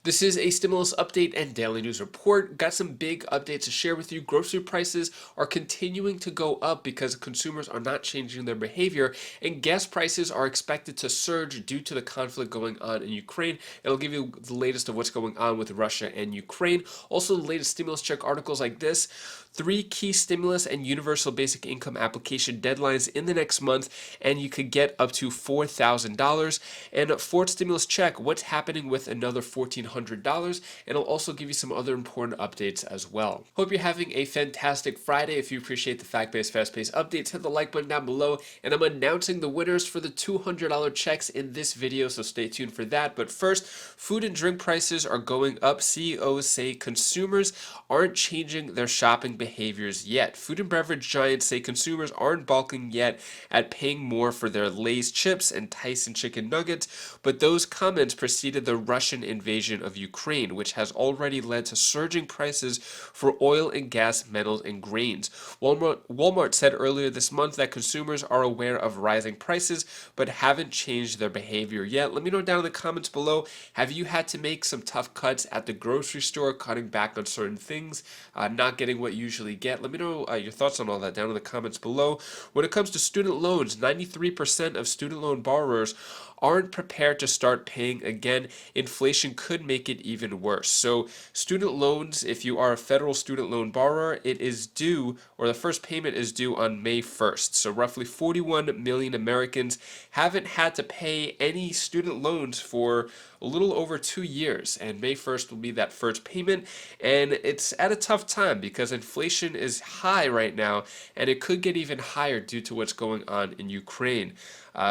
This is a stimulus update and daily news report. Got some big updates to share with you. Grocery prices are continuing to go up because consumers are not changing their behavior, and gas prices are expected to surge due to the conflict going on in Ukraine. It'll give you the latest of what's going on with Russia and Ukraine. Also, the latest stimulus check articles like this. 3 key stimulus and universal basic income application deadlines in the next month, and you could get up to $4,000. And fourth stimulus check, what's happening with another $1,400, and it'll also give you some other important updates as well. Hope you're having a fantastic Friday. If you appreciate the fact-based, fast-paced updates, hit the like button down below, and I'm announcing the winners for the $200 checks in this video, so stay tuned for that. But first, food and drink prices are going up. CEOs say consumers aren't changing their shopping behaviors yet. Food and beverage giants say consumers aren't balking yet at paying more for their Lay's chips and Tyson chicken nuggets, but those comments preceded the Russian invasion of Ukraine, which has already led to surging prices for oil and gas, metals, and grains. Walmart said earlier this month that consumers are aware of rising prices, but haven't changed their behavior yet. Let me know down in the comments below, have you had to make some tough cuts at the grocery store, cutting back on certain things, not getting what you usually get? Let me know your thoughts on all that down in the comments below. When it comes to student loans, 93% of student loan borrowers aren't prepared to start paying again. Inflation could make it even worse. So student loans, if you are a federal student loan borrower, it is due, or the first payment is due on May 1st. So roughly 41 million Americans haven't had to pay any student loans for a little over 2 years, and May 1st will be that first payment, and it's at a tough time because inflation is high right now, and it could get even higher due to what's going on in Ukraine.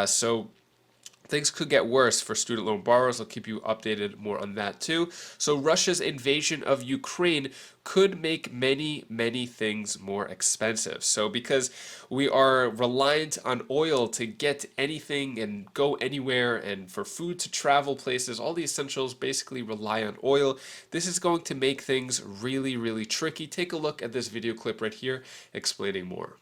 So things could get worse for student loan borrowers. I'll keep you updated more on that too. So Russia's invasion of Ukraine could make many things more expensive. So because we are reliant on oil to get anything and go anywhere, and for food to travel places, all the essentials basically rely on oil. This is going to make things really tricky. Take a look at this video clip right here explaining more.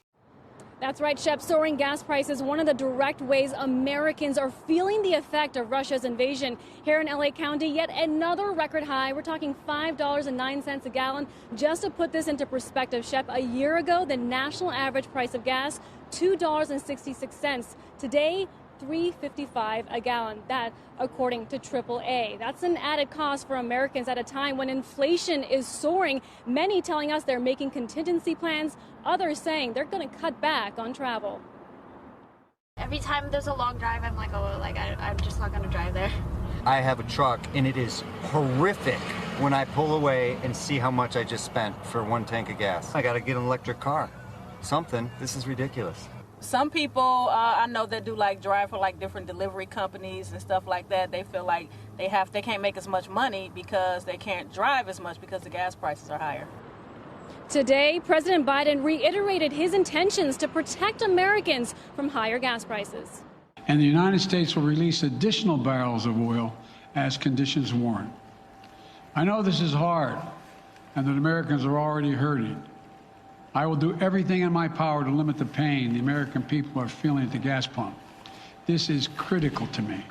That's right, Shep. Soaring gas prices, one of the direct ways Americans are feeling the effect of Russia's invasion. Here in LA County, yet another record high. We're talking $5.09 a gallon. Just to put this into perspective, Shep, a year ago, the national average price of gas, $2.66. Today, $3.55 a gallon. That, according to AAA. That's an added cost for Americans at a time when inflation is soaring. Many telling us they're making contingency plans. Others saying they're going to cut back on travel. Every time there's a long drive, I'm like, oh, I'm just not going to drive there. I have a truck, and it is horrific when I pull away and see how much I just spent for one tank of gas. I got to get an electric car. Something. This is ridiculous. Some people I know that do drive for different delivery companies and stuff like that. They feel like they can't make as much money because they can't drive as much because the gas prices are higher. Today, President Biden reiterated his intentions to protect Americans from higher gas prices. And the United States will release additional barrels of oil as conditions warrant. I know this is hard and that Americans are already hurting. I will do everything in my power to limit the pain the American people are feeling at the gas pump. This is critical to me.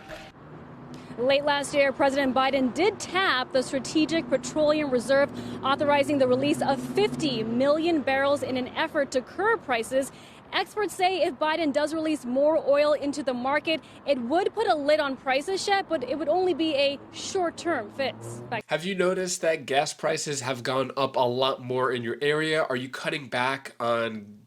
Late last year, President Biden did tap the Strategic Petroleum Reserve, authorizing the release of 50 million barrels in an effort to curb prices. Experts say if Biden does release more oil into the market, it would put a lid on prices, Shep, but it would only be a short-term fix. Have you noticed that gas prices have gone up a lot more in your area? Are you cutting back on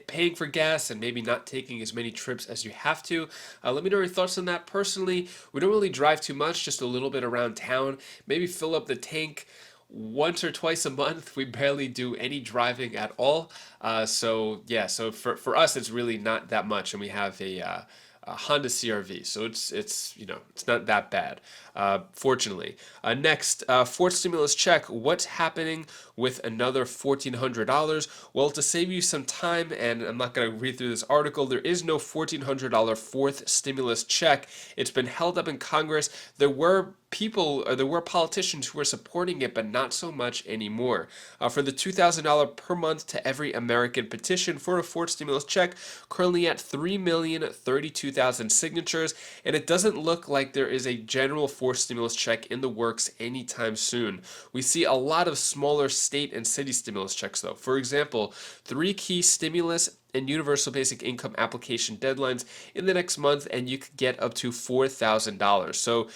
paying for gas and maybe not taking as many trips as you have to? Let me know your thoughts on that. Personally, we don't really drive too much, just a little bit around town. Maybe fill up the tank once or twice a month. We barely do any driving at all. So for us, it's really not that much, and we have a Honda CRV, so it's not that bad, fortunately. Next, fourth stimulus check. What's happening with another $1,400? Well, to save you some time, and I'm not going to read through this article, there is no $1,400 fourth stimulus check. It's been held up in Congress. There were there were politicians who were supporting it, but not so much anymore. For the $2,000 per month to every American petition for a fourth stimulus check, currently at 3,032,000 signatures, and it doesn't look like there is a general fourth stimulus check in the works anytime soon. We see a lot of smaller state and city stimulus checks, though. For example, 3 key stimulus and universal basic income application deadlines in the next month, and you could get up to $4,000. So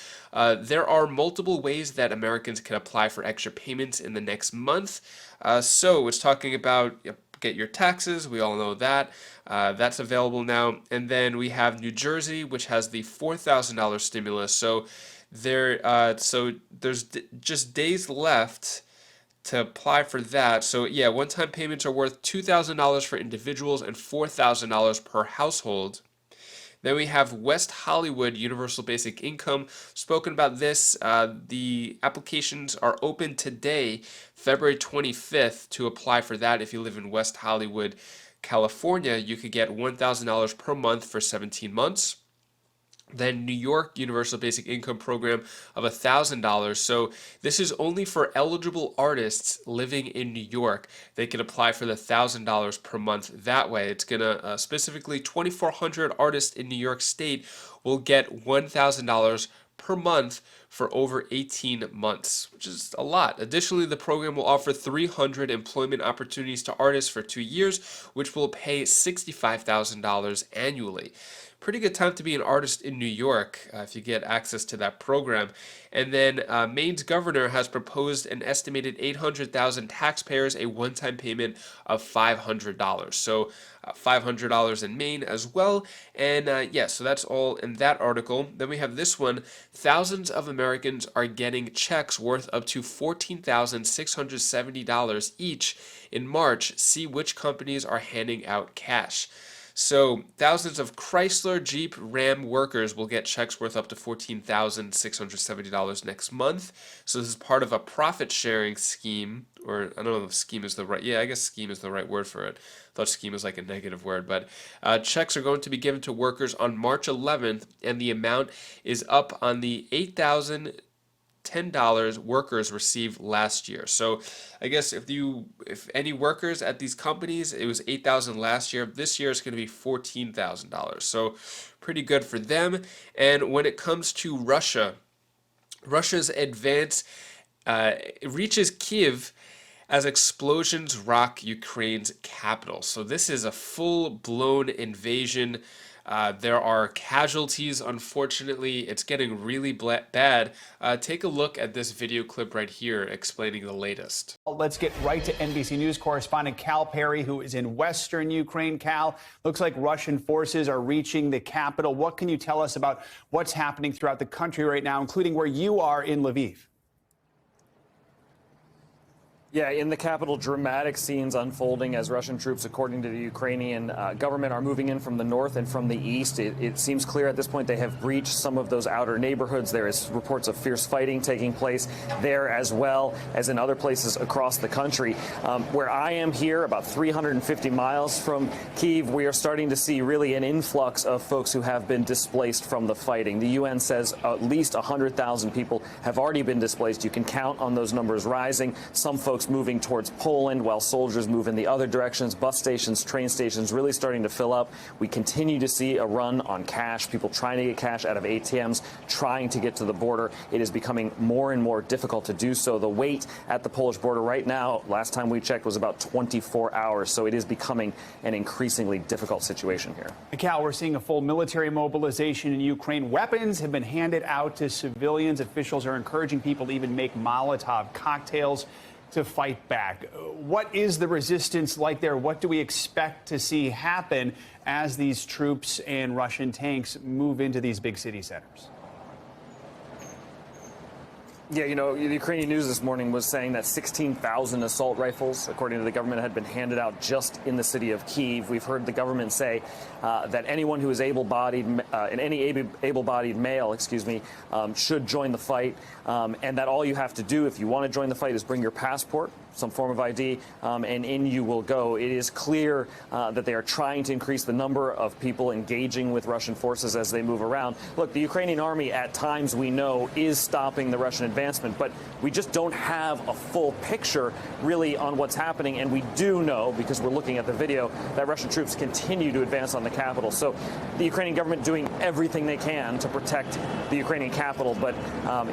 there are multiple ways that Americans can apply for extra payments in the next month. So it's talking about get your taxes. We all know that. That's available now. And then we have New Jersey, which has the $4,000 stimulus. So there's just days left to apply for that. So yeah, one-time payments are worth $2,000 for individuals and $4,000 per household. Then we have West Hollywood Universal Basic Income. Spoken about this. The applications are open today, February 25th, to apply for that. If you live in West Hollywood, California, you could get $1,000 per month for 17 months. Then New York Universal Basic Income Program of $1,000. So this is only for eligible artists living in New York. They can apply for the $1,000 per month that way. It's going to specifically 2,400 artists in New York State will get $1,000 per month for over 18 months, which is a lot. Additionally, the program will offer 300 employment opportunities to artists for 2 years, which will pay $65,000 annually. Pretty good time to be an artist in New York if you get access to that program. And then Maine's governor has proposed an estimated 800,000 taxpayers a one-time payment of $500. So $500 in Maine as well. And so that's all in that article. Then we have this one. Thousands of Americans are getting checks worth up to $14,670 each in March. See which companies are handing out cash. So thousands of Chrysler, Jeep, Ram workers will get checks worth up to $14,670 next month. So this is part of a profit sharing scheme, or I don't know if scheme is the right, I guess scheme is the right word for it. I thought scheme was like a negative word, but checks are going to be given to workers on March 11th, and the amount is up on the $8,010 workers received last year. So I guess if any workers at these companies, it was $8,000 last year. This year it's going to be $14,000. So pretty good for them. And when it comes to Russia's advance reaches Kyiv as explosions rock Ukraine's capital. So this is a full-blown invasion. There are casualties, unfortunately. It's getting really bad. Take a look at this video clip right here explaining the latest. Let's get right to NBC News correspondent Cal Perry, who is in western Ukraine. Cal, looks like Russian forces are reaching the capital. What can you tell us about what's happening throughout the country right now, including where you are in Lviv? Yeah, in the capital, dramatic scenes unfolding as Russian troops, according to the Ukrainian government, are moving in from the north and from the east. It seems clear at this point they have breached some of those outer neighborhoods. There is reports of fierce fighting taking place there as well as in other places across the country. Where I am here, about 350 miles from Kyiv, we are starting to see really an influx of folks who have been displaced from the fighting. The UN says at least 100,000 people have already been displaced. You can count on those numbers rising. Some folks moving towards Poland while soldiers move in the other directions. Bus stations, train stations really starting to fill up. We continue to see a run on cash, people trying to get cash out of ATMs, trying to get to the border. It is becoming more and more difficult to do so. The wait at the Polish border right now, last time we checked, was about 24 hours. So it is becoming an increasingly difficult situation here. Cal, we're seeing a full military mobilization in Ukraine. Weapons have been handed out to civilians. Officials are encouraging people to even make Molotov cocktails to fight back. What is the resistance like there? What do we expect to see happen as these troops and Russian tanks move into these big city centers? Yeah, you know, the Ukrainian news this morning was saying that 16,000 assault rifles, according to the government, had been handed out just in the city of Kyiv. We've heard the government say that anyone who is able-bodied, and any able-bodied male, should join the fight, and that all you have to do if you want to join the fight is bring your passport, some form of ID, and in you will go. It is clear that they are trying to increase the number of people engaging with Russian forces as they move around. Look, the Ukrainian army at times, we know, is stopping the Russian advancement, but we just don't have a full picture really on what's happening. And we do know, because we're looking at the video, that Russian troops continue to advance on the capital. So the Ukrainian government doing everything they can to protect the Ukrainian capital, but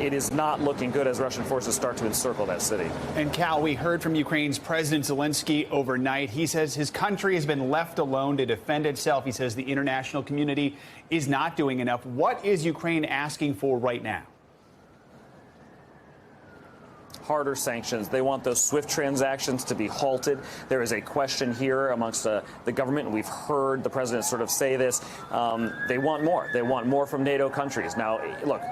it is not looking good as Russian forces start to encircle that city. And Cal, we heard from Ukraine's President Zelensky overnight. He says his country has been left alone to defend itself. He says the international community is not doing enough. What is Ukraine asking for right now? Harder sanctions. They want those SWIFT transactions to be halted. There is a question here amongst the government, and we've heard the president sort of say this. They want more. They want more from NATO countries. Now, look,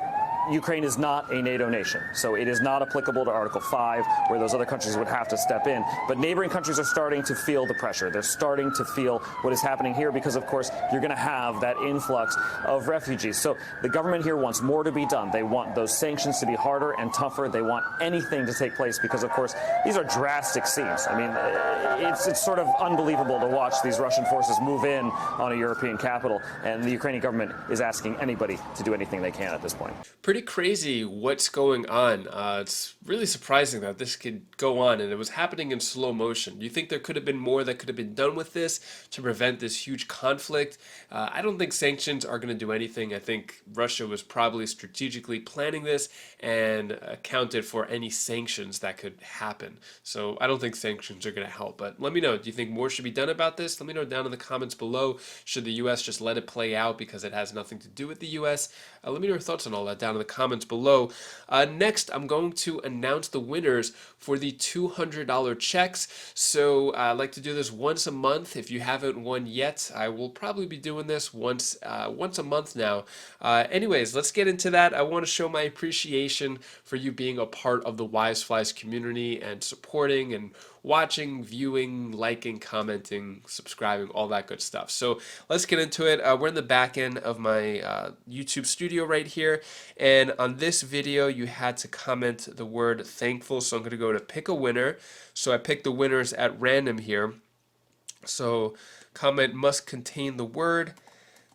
Ukraine is not a NATO nation, so it is not applicable to Article 5, where those other countries would have to step in. But neighboring countries are starting to feel the pressure. They're starting to feel what is happening here because, of course, you're going to have that influx of refugees. So the government here wants more to be done. They want those sanctions to be harder and tougher. They want anything to take place because, of course, these are drastic scenes. I mean, it's sort of unbelievable to watch these Russian forces move in on a European capital, and the Ukrainian government is asking anybody to do anything they can at this point. Pretty crazy what's going on. It's really surprising that this could go on, and it was happening in slow motion. Do you think there could have been more that could have been done with this to prevent this huge conflict? I don't think sanctions are going to do anything. I think Russia was probably strategically planning this and accounted for any sanctions that could happen. So I don't think sanctions are going to help. But let me know, do you think more should be done about this? Let me know down in the comments below. Should the U.S. just let it play out because it has nothing to do with the U.S.? Let me know your thoughts on all that down in the comments below. Next, I'm going to announce the winners for the $200 checks. So I like to do this once a month. If you haven't won yet, I will probably be doing this once a month now. Anyways, let's get into that. I want to show my appreciation for you being a part of the Wise Flies community and supporting and watching, viewing, liking, commenting, subscribing, all that good stuff. So let's get into it. We're in the back end of my YouTube studio right here. And on this video, you had to comment the word thankful. So I'm going to go to pick a winner. So I picked the winners at random here. So comment must contain the word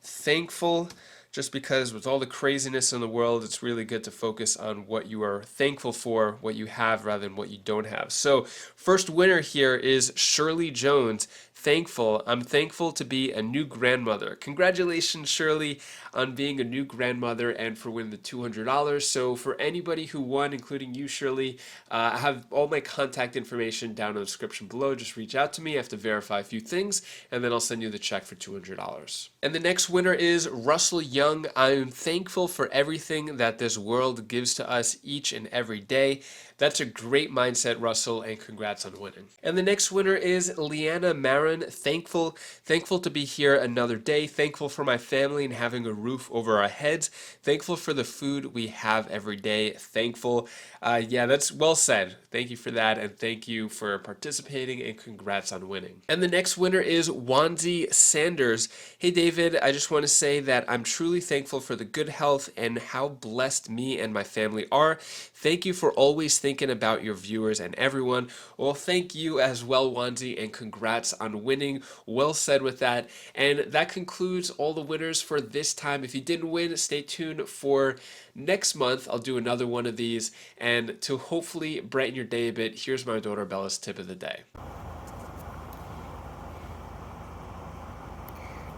thankful. Just because with all the craziness in the world, it's really good to focus on what you are thankful for, what you have, rather than what you don't have. So first winner here is Shirley Jones. Thankful. I'm thankful to be a new grandmother. Congratulations, Shirley, on being a new grandmother and for winning the $200. So for anybody who won, including you, Shirley, I have all my contact information down in the description below. Just reach out to me. I have to verify a few things, and then I'll send you the check for $200. And the next winner is Russell Young. I'm thankful for everything that this world gives to us each and every day. That's a great mindset, Russell, and congrats on winning. And the next winner is Leanna Marin. Thankful to be here another day. Thankful for my family and having a roof over our heads. Thankful for the food we have every day. Thankful. Yeah, that's well said. Thank you for that, and thank you for participating, and congrats on winning. And the next winner is Wanzi Sanders. Hey, David, I just want to say that I'm truly thankful for the good health and how blessed me and my family are. Thank you for always thinking about your viewers and everyone. Well, thank you as well, Wanzi, and congrats on winning. Well said with that. And that concludes all the winners for this time. If you didn't win, stay tuned for next month. I'll do another one of these. And to hopefully brighten your day a bit, here's my daughter Bella's tip of the day.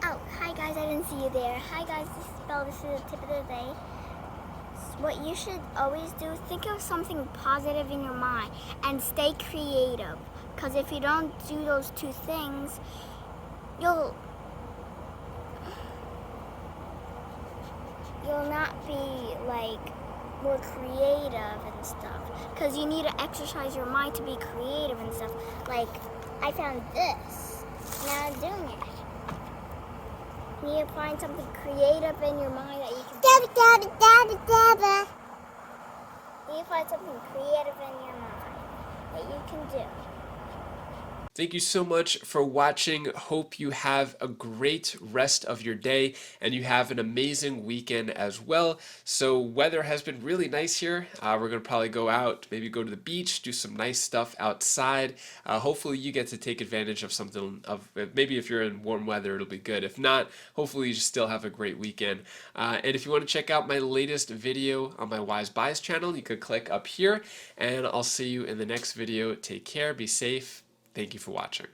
Oh, hi guys, I didn't see you there. Hi guys, this is Bella, this is the tip of the day. What you should always do, think of something positive in your mind and stay creative. Because if you don't do those two things, you'll not be like more creative and stuff. Because you need to exercise your mind to be creative and stuff. Like, I found this, now I'm doing it. You need to find something creative in your mind that you can... You can find something creative in your mind that you can do. Thank you so much for watching. Hope you have a great rest of your day and you have an amazing weekend as well. So weather has been really nice here. We're going to probably go out, maybe go to the beach, do some nice stuff outside. Hopefully you get to take advantage of something maybe if you're in warm weather, it'll be good. If not, hopefully you still have a great weekend. And if you want to check out my latest video on my Wise Buys channel, you could click up here and I'll see you in the next video. Take care, be safe. Thank you for watching.